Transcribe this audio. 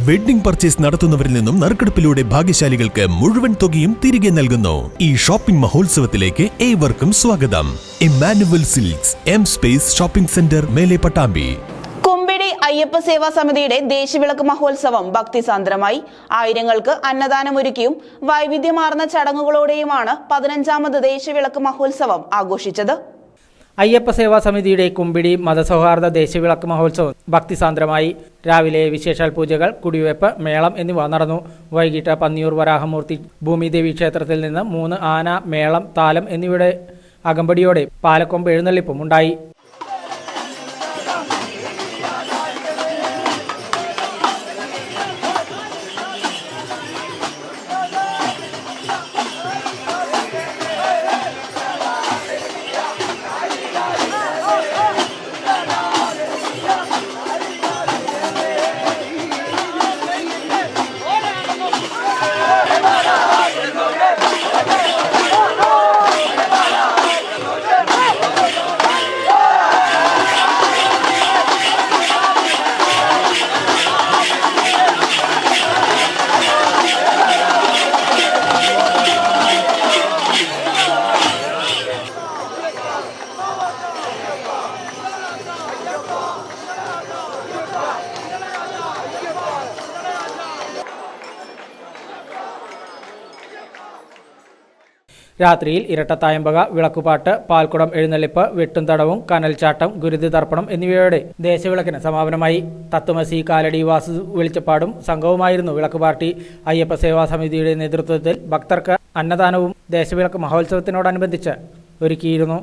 Wedding purchase നടത്തുന്നവരിൽ നിന്നും നറുക്കെടുപ്പിലൂടെ ഭാഗ്യശാലികൾക്ക് മുഴുവൻ തുകയും തിരികെ നൽകുന്നു. ഈ ഷോപ്പിംഗ് മഹോത്സവത്തിലേക്ക് ഏവർക്കും സ്വാഗതം. Emmanuel silks, M space shopping centre, മേലെ പട്ടാമ്പി. കുമ്പിടി അയ്യപ്പ സേവാ സമിതിയുടെ ദേശവിളക്ക് മഹോത്സവം ഭക്തിസാന്ദ്രമായി. ആയിരങ്ങൾക്ക് അന്നദാനമൊരുക്കിയും വൈവിധ്യമാർന്ന ചടങ്ങുകളോടെയുമാണ് 15ാമത് ദേശവിളക്ക് മഹോത്സവം ആഘോഷിച്ചത്. അയ്യപ്പ സേവാ സമിതിയുടെ കുമ്പിടി മതസൗഹാർദ്ദ ദേശവിളക്ക് മഹോത്സവം ഭക്തിസാന്ദ്രമായി. രാവിലെ വിശേഷാൽ പൂജകൾ, കുടിവെപ്പ്, മേളം എന്നിവ നടന്നു. വൈകിട്ട് പന്നിയൂർ വരാഹമൂർത്തി ഭൂമിദേവി ക്ഷേത്രത്തിൽ നിന്ന് 3 ആന, മേളം, താലം എന്നിവയുടെ അകമ്പടിയോടെ പാലക്കൊമ്പ് എഴുന്നള്ളിപ്പും ഉണ്ടായി. രാത്രിയിൽ ഇരട്ടത്തായമ്പക, വിളക്കുപാട്ട്, പാൽക്കുടം എഴുന്നള്ളിപ്പ്, വെട്ടുംതടവും, കനൽച്ചാട്ടം, ഗുരുതി തർപ്പണം എന്നിവയോടെ ദേശവിളക്കിന് സമാപനമായി. തത്വമസി, കാലടി, വാസു വെളിച്ചപ്പാടും സംഘവുമായിരുന്നു വിളക്ക് പാർട്ടി. അയ്യപ്പ സേവാ സമിതിയുടെ നേതൃത്വത്തിൽ ഭക്തർക്ക് അന്നദാനവും ദേശവിളക്ക് മഹോത്സവത്തിനോടനുബന്ധിച്ച് ഒരുക്കിയിരുന്നു.